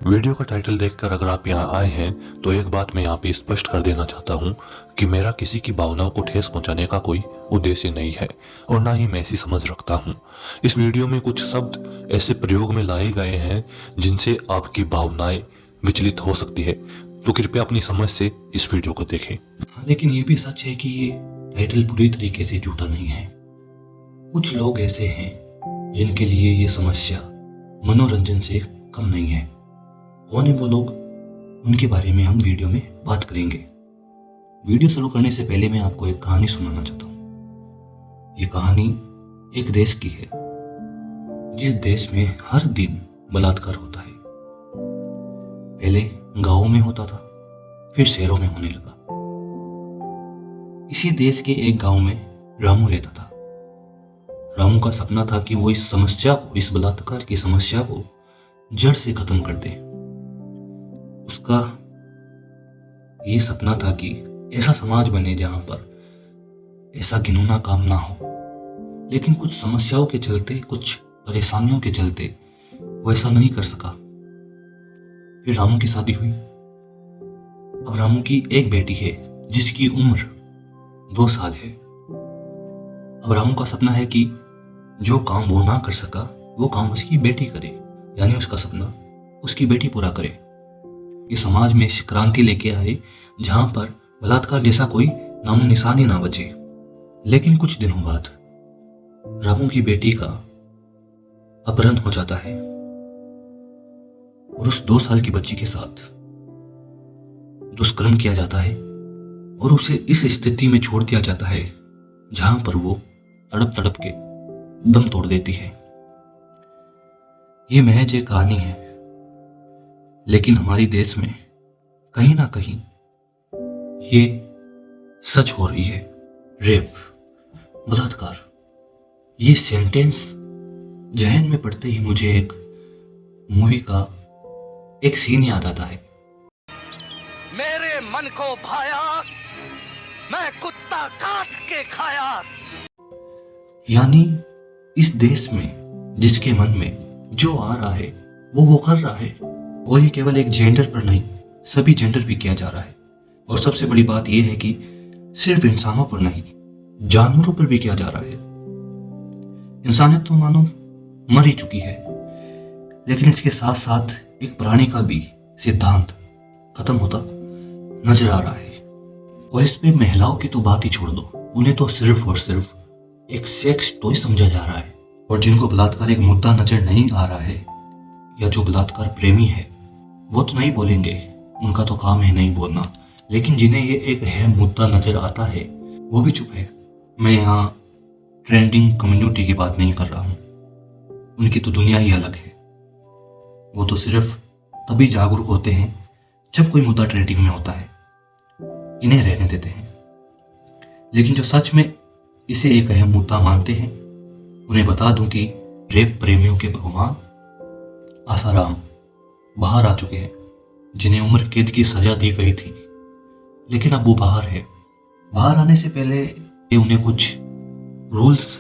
Video का title देखकर अगर आप यहाँ आए हैं तो एक बात मैं यहाँ पे स्पष्ट कर देना चाहता हूँ कि मेरा किसी की भावनाओं को ठेस पहुँचाने का कोई उद्देश्य नहीं है और ना ही मैं ऐसी समझ रखता हूँ। इस वीडियो में कुछ शब्द ऐसे प्रयोग में लाए गए हैं जिनसे आपकी भावनाएं विचलित हो सकती है, तो कृपया अपनी समझ से इस वीडियो को देखें। लेकिन ये भी सच है कि ये टाइटल पूरी तरीके से झूठा नहीं है। कुछ लोग ऐसे हैं जिनके लिए ये समस्या मनोरंजन से कम नहीं है। कौन है वो लोग, उनके बारे में हम वीडियो में बात करेंगे। वीडियो शुरू करने से पहले मैं आपको एक कहानी सुनाना चाहता हूँ। ये कहानी एक देश की है जिस देश में हर दिन बलात्कार होता है। पहले गांवों में होता था, फिर शहरों में होने लगा। इसी देश के एक गांव में रामू रहता था। रामू का सपना था कि वो इस समस्या को, इस बलात्कार की समस्या को जड़ से खत्म कर दे। उसका ये सपना था कि ऐसा समाज बने जहां पर ऐसा घिनौना काम ना हो। लेकिन कुछ समस्याओं के चलते, कुछ परेशानियों के चलते वो ऐसा नहीं कर सका। फिर रामू की शादी हुई। अब रामू की एक बेटी है जिसकी उम्र 2 साल है। अब रामू का सपना है कि जो काम वो ना कर सका वो काम उसकी बेटी करे, यानी उसका सपना उसकी बेटी पूरा करे। ये समाज में ऐसी क्रांति लेके आए जहां पर बलात्कार जैसा कोई नामो निशान ही ना बचे। लेकिन कुछ दिनों बाद रामू की बेटी का अपहरण हो जाता है और उस 2 साल की बच्ची के साथ दुष्कर्म किया जाता है और उसे इस स्थिति में छोड़ दिया जाता है जहां पर वो तड़प तड़प के दम तोड़ देती है। ये महज एक कहानी है, लेकिन हमारे देश में कहीं ना कहीं ये सच हो रही है। रेप, बलात्कार, ये सेंटेंस जहन में पड़ते ही मुझे एक मूवी का एक सीन याद आता है। मेरे मन को भाया, मैं कुत्ता काट के खाया। यानी इस देश में जिसके मन में जो आ रहा है वो कर रहा है। और ये केवल एक जेंडर पर नहीं, सभी जेंडर भी किया जा रहा है। और सबसे बड़ी बात यह है कि सिर्फ इंसानों पर नहीं, जानवरों पर भी किया जा रहा है। इंसानियत तो मानो मर ही चुकी है, लेकिन इसके साथ साथ एक प्राणी का भी सिद्धांत खत्म होता नजर आ रहा है। और इसमें महिलाओं की तो बात ही छोड़ दो, उन्हें तो सिर्फ और सिर्फ एक सेक्स टॉय समझा जा रहा है। और जिनको बलात्कार एक मुद्दा नजर नहीं आ रहा है, या जो बलात्कार प्रेमी है, वो तो नहीं बोलेंगे, उनका तो काम है नहीं बोलना। लेकिन जिन्हें ये एक अहम मुद्दा नजर आता है वो भी चुप है। मैं यहाँ ट्रेंडिंग कम्युनिटी की बात नहीं कर रहा हूँ, उनकी तो दुनिया ही अलग है। वो तो सिर्फ तभी जागरूक होते हैं जब कोई मुद्दा ट्रेंडिंग में होता है, इन्हें रहने देते हैं। लेकिन जो सच में इसे एक अहम मुद्दा मानते हैं, उन्हें बता दूं कि रेप प्रेमियों के भगवान आसाराम बाहर आ चुके हैं, जिन्हें उम्र कैद की सजा दी गई थी। लेकिन अब वो बाहर है। बाहर आने से पहले उन्हें कुछ रूल्स,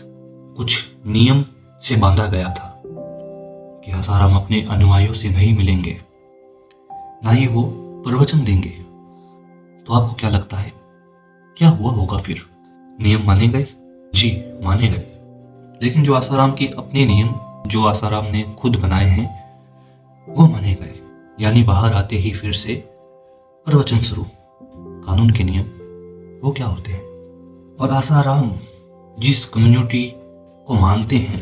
कुछ नियम से बांधा गया था कि आसाराम अपने अनुयायियों से नहीं मिलेंगे, ना ही वो प्रवचन देंगे। तो आपको क्या लगता है क्या हुआ होगा फिर? नियम माने गए? जी, माने गए। लेकिन जो आसाराम के अपने नियम, जो आसाराम ने खुद बनाए हैं, वो माने गए। यानी बाहर आते ही फिर से प्रवचन शुरू। कानून के नियम वो क्या होते हैं? और आसाराम जिस कम्युनिटी को मानते हैं,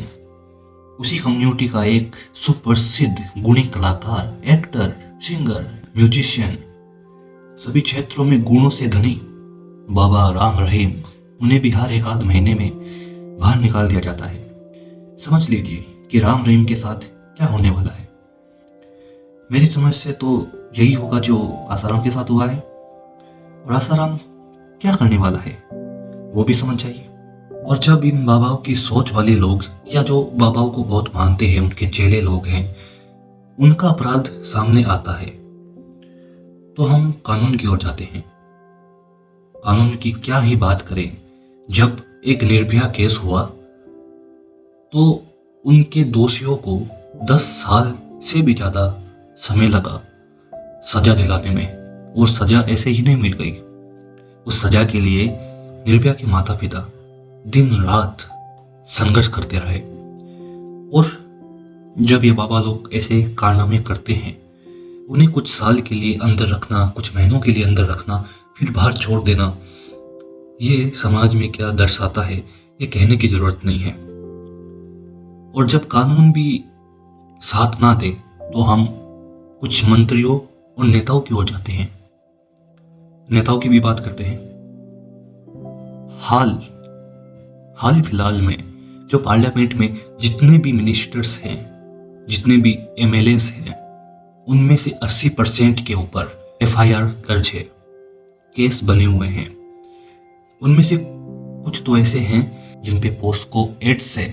उसी कम्युनिटी का एक सुप्रसिद्ध गुणी कलाकार, एक्टर, सिंगर, म्यूजिशियन, सभी क्षेत्रों में गुणों से धनी बाबा राम रहीम, उन्हें भी हर एक आध महीने में बाहर निकाल दिया जाता है। समझ लीजिए कि राम रहीम के साथ क्या होने वाला है। मेरी समझ से तो यही होगा जो आसाराम के साथ हुआ है। और आसाराम क्या करने वाला है वो भी समझ जाइए। और जब इन बाबाओं की सोच वाले लोग, या जो बाबाओं को बहुत मानते हैं, उनके चेले लोग हैं, उनका अपराध सामने आता है, तो हम कानून की ओर जाते हैं। कानून की क्या ही बात करें। जब एक निर्भया केस हुआ तो उनके दोषियों को 10 साल से भी ज्यादा समय लगा सजा दिलाने में, और सजा ऐसे ही नहीं मिल गई। उस सजा के लिए निर्भया के माता पिता दिन रात संघर्ष करते रहे। और जब ये बाबा लोग ऐसे कारनामे करते हैं, उन्हें कुछ साल के लिए अंदर रखना, कुछ महीनों के लिए अंदर रखना, फिर बाहर छोड़ देना, ये समाज में क्या दर्शाता है ये कहने की जरूरत नहीं है। और जब कानून भी साथ ना दे तो हम कुछ मंत्रियों और नेताओं की ओर जाते हैं। नेताओं की भी बात करते हैं। हाल फिलहाल में जो पार्लियामेंट में जितने भी मिनिस्टर्स हैं, जितने भी एमएलएस हैं, उनमें से 80% के ऊपर एफआईआर दर्ज है, केस बने हुए हैं। उनमें से कुछ तो ऐसे हैं जिन पे पोस्को एक्ट से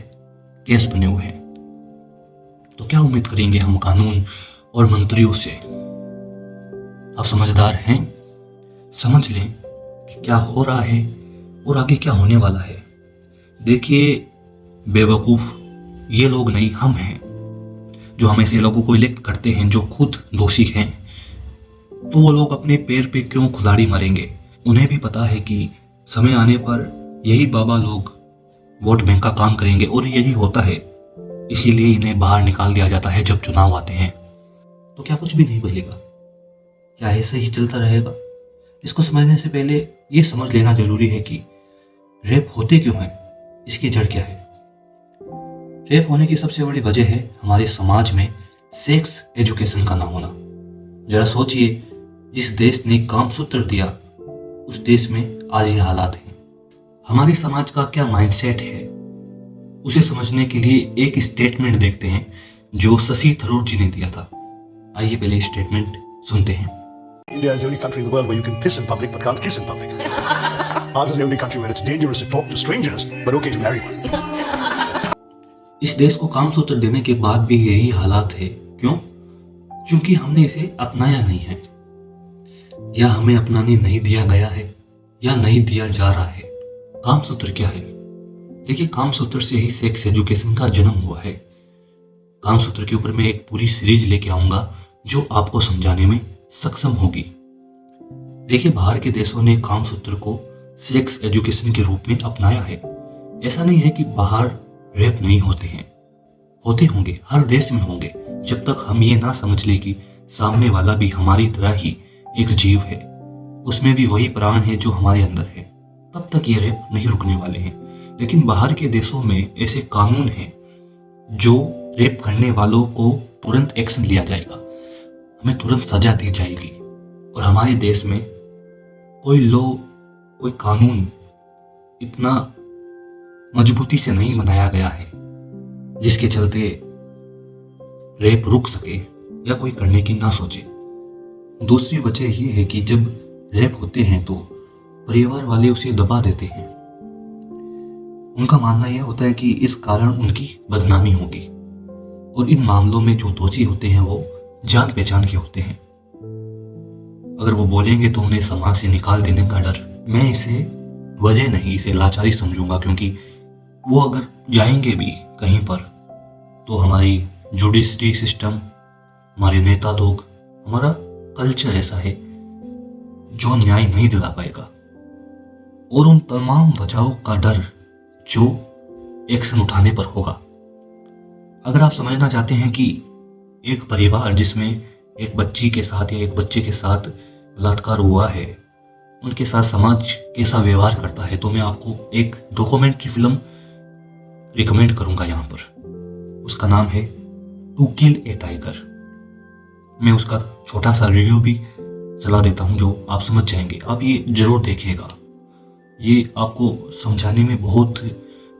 केस बने हुए हैं। तो क्या उम्मीद करेंगे हम कानून और मंत्रियों से? आप समझदार हैं? समझ लें कि क्या हो रहा है और आगे क्या होने वाला है। देखिए, बेवकूफ ये लोग नहीं, हम हैं जो हम ऐसे लोगों को इलेक्ट करते हैं जो खुद दोषी हैं। तो वो लोग अपने पैर पे क्यों खुदाड़ी मारेंगे? उन्हें भी पता है कि समय आने पर यही बाबा लोग वोट बैंक का काम करेंगे, और यही होता है। इसीलिए इन्हें बाहर निकाल दिया जाता है जब चुनाव आते हैं। तो क्या कुछ भी नहीं बदलेगा? क्या ऐसे ही चलता रहेगा? इसको समझने से पहले ये समझ लेना जरूरी है कि रेप होते क्यों हैं, इसकी जड़ क्या है। रेप होने की सबसे बड़ी वजह है हमारे समाज में सेक्स एजुकेशन का ना होना। जरा सोचिए, जिस देश ने कामसूत्र दिया उस देश में आज ये हालात हैं। हमारे समाज का क्या माइंडसेट है, उसे समझने के लिए एक स्टेटमेंट देखते हैं जो शशि थरूर जी ने दिया था। आइए पहले स्टेटमेंट सुनते हैं। India is the only country in the world where you can piss in public but can't kiss in public. Ours is the only country where it's dangerous to talk to strangers but okay to marry one. इस देश को कामसूत्र देने के बाद भी यही हालात है। क्यों? क्योंकि हमने इसे अपनाया नहीं है, या हमें अपनाने नहीं दिया गया है, या नहीं दिया जा रहा है। कामसूत्र क्या है? देखिए, कामसूत्र से ही सेक्स एजुकेशन का जन्म हुआ है। कामसूत्र के ऊपर मैं एक पूरी सीरीज लेके आऊंगा जो आपको समझाने में सक्षम होगी। देखिए, बाहर के देशों ने कामसूत्र को सेक्स एजुकेशन के रूप में अपनाया है। ऐसा नहीं है कि बाहर रेप नहीं होते हैं, होते होंगे, हर देश में होंगे। जब तक हम ये ना समझ ले कि सामने वाला भी हमारी तरह ही एक जीव है, उसमें भी वही प्राण है जो हमारे अंदर है, तब तक ये रेप नहीं रुकने वाले हैं। लेकिन बाहर के देशों में ऐसे कानून हैं जो रेप करने वालों को तुरंत एक्शन लिया जाएगा, हमें तुरंत सजा दी जाएगी। और हमारे देश में कोई कानून इतना मजबूती से नहीं बनाया गया है जिसके चलते रेप रुक सके या कोई करने की ना सोचे। दूसरी वजह ये है कि जब रेप होते हैं तो परिवार वाले उसे दबा देते हैं। उनका मानना यह होता है कि इस कारण उनकी बदनामी होगी, और इन मामलों में जो दोषी होते हैं वो जान पहचान के होते हैं। अगर वो बोलेंगे तो उन्हें समाज से निकाल देने का डर। मैं इसे वजह नहीं, इसे लाचारी समझूंगा, क्योंकि वो अगर जाएंगे भी कहीं पर तो हमारी जुडिशरी सिस्टम, हमारे नेता लोग, हमारा कल्चर ऐसा है जो न्याय नहीं दिला पाएगा। और उन तमाम वजहों का डर जो एक्शन उठाने पर होगा। अगर आप समझना चाहते हैं कि एक परिवार जिसमें एक बच्ची के साथ या एक बच्चे के साथ बलात्कार हुआ है, उनके साथ समाज कैसा व्यवहार करता है, तो मैं आपको एक डॉक्यूमेंट्री फिल्म रिकमेंड करूंगा यहाँ पर। उसका नाम है टू किल ए टाइगर। मैं उसका छोटा सा रिव्यू भी चला देता हूँ जो आप समझ जाएंगे। आप ये जरूर देखिएगा, ये आपको समझाने में बहुत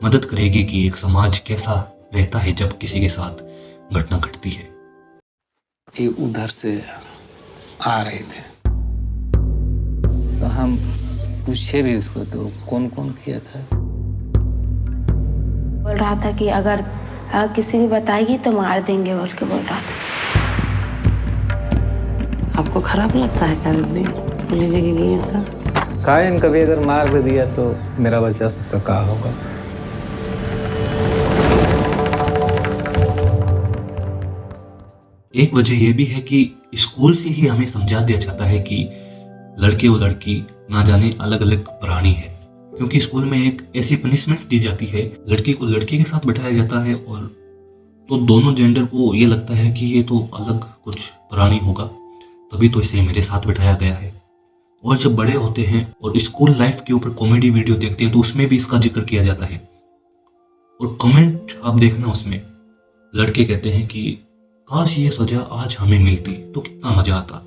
मदद करेगी कि एक समाज कैसा रहता है जब किसी के साथ घटना घटती है। ये उधर से आ रहे थे तो हम पूछे भी उसको, तो कौन कौन किया था। बोल रहा था कि अगर किसी को बताएगी तो मार देंगे बोल के बोल रहा था। आपको खराब लगता है क्या पुलिस लेके गया था? कायन कभी अगर मार भी दिया तो मेरा बच्चा सबका कहा होगा। एक वजह यह भी है कि स्कूल से ही हमें समझा दिया जाता है कि लड़के और लड़की ना जाने अलग अलग प्राणी है, क्योंकि स्कूल में एक ऐसी पनिशमेंट दी जाती है, लड़की को लड़के के साथ बैठाया जाता है और तो दोनों जेंडर को ये लगता है कि ये तो अलग कुछ प्राणी होगा, तभी तो इसे मेरे साथ बैठाया गया है। और जब बड़े होते हैं और स्कूल लाइफ के ऊपर कॉमेडी वीडियो देखते हैं तो उसमें भी इसका जिक्र किया जाता है। और कमेंट आप देखना, उसमें लड़के कहते हैं कि काश ये सजा आज हमें मिलती तो कितना मजा आता।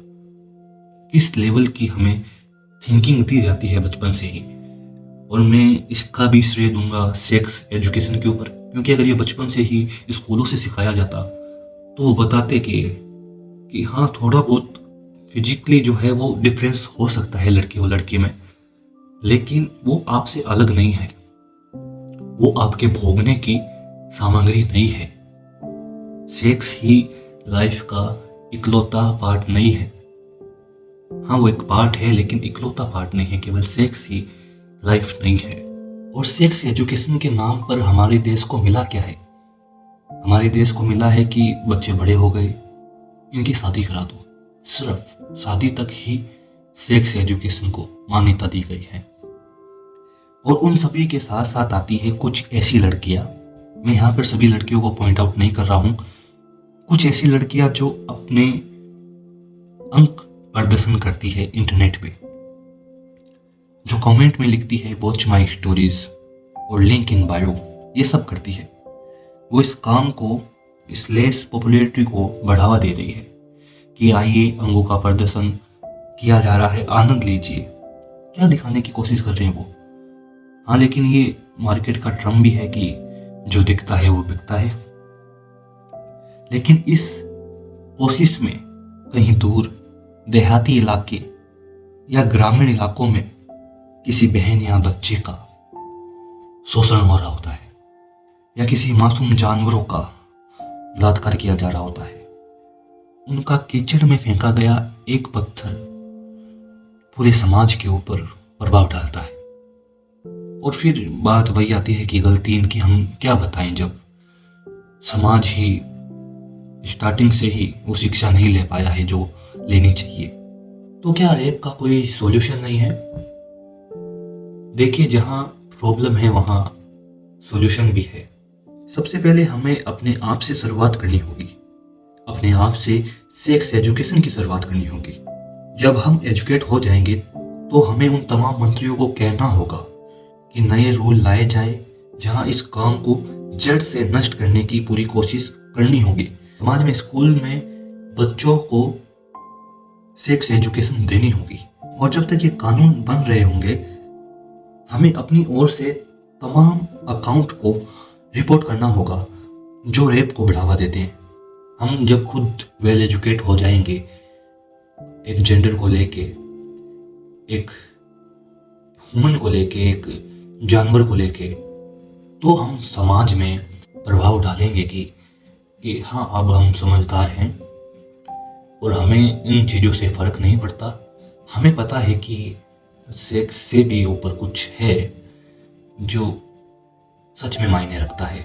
किस लेवल की हमें थिंकिंग दी जाती है बचपन से ही। और मैं इसका भी श्रेय दूंगा सेक्स एजुकेशन के ऊपर, क्योंकि अगर ये बचपन से ही स्कूलों से सिखाया जाता तो वो बताते कि हाँ थोड़ा बहुत फिजिकली जो है वो डिफरेंस हो सकता है लड़की और लड़की में, लेकिन वो आपसे अलग नहीं है, वो आपके भोगने की सामग्री नहीं है। सेक्स ही लाइफ का इकलौता पार्ट नहीं है। हाँ वो एक पार्ट है लेकिन इकलौता पार्ट नहीं है, केवल सेक्स ही लाइफ नहीं है। और सेक्स एजुकेशन के नाम पर हमारे देश को मिला क्या है? हमारे देश को मिला है कि बच्चे बड़े हो गए, इनकी शादी करा दो। सिर्फ शादी तक ही सेक्स एजुकेशन को मान्यता दी गई है। और उन सभी के साथ साथ आती है कुछ ऐसी लड़कियां, मैं यहाँ पर सभी लड़कियों को पॉइंट आउट नहीं कर रहा हूँ, कुछ ऐसी लड़कियां जो अपने अंक प्रदर्शन करती है इंटरनेट पे, जो कमेंट में लिखती है वॉच माई स्टोरीज और लिंक इन बायो, ये सब करती है। वो इस काम को, इस लेस पॉपुलैरिटी को बढ़ावा दे रही है कि आइए अंगों का प्रदर्शन किया जा रहा है, आनंद लीजिए। क्या दिखाने की कोशिश कर रहे हैं वो? हाँ लेकिन ये मार्केट का ट्रम भी है कि जो दिखता है वो बिकता है। लेकिन इस कोशिश में कहीं दूर देहाती इलाके या ग्रामीण इलाकों में किसी बहन या बच्चे का शोषण हो रहा होता है, या किसी मासूम जानवरों का बलात्कार किया जा रहा होता है। उनका कीचड़ में फेंका गया एक पत्थर पूरे समाज के ऊपर प्रभाव डालता है। और फिर बात वही आती है कि गलती इनकी हम क्या बताएं, जब समाज ही स्टार्टिंग से ही वो शिक्षा नहीं ले पाया है जो लेनी चाहिए। तो क्या रेप का कोई सॉल्यूशन नहीं है? देखिए, जहां प्रॉब्लम है वहां सॉल्यूशन भी है। सबसे पहले हमें अपने आप से शुरुआत करनी होगी, अपने आप से सेक्स एजुकेशन की शुरुआत करनी होगी। जब हम एजुकेट हो जाएंगे तो हमें उन तमाम मंत्रियों को कहना होगा कि नए रूल लाए जाए, जहां इस काम को जड़ से नष्ट करने की पूरी कोशिश करनी होगी। समाज में, स्कूल में बच्चों को सेक्स एजुकेशन देनी होगी। और जब तक ये कानून बन रहे होंगे, हमें अपनी ओर से तमाम अकाउंट को रिपोर्ट करना होगा जो रेप को बढ़ावा देते हैं। हम जब खुद वेल एजुकेट हो जाएंगे एक जेंडर को लेके, एक ह्यूमन को लेके, एक जानवर को लेके, तो हम समाज में प्रभाव डालेंगे कि हाँ अब हम समझदार हैं और हमें इन चीज़ों से फर्क नहीं पड़ता। हमें पता है कि सेक्स से भी ऊपर कुछ है जो सच में मायने रखता है।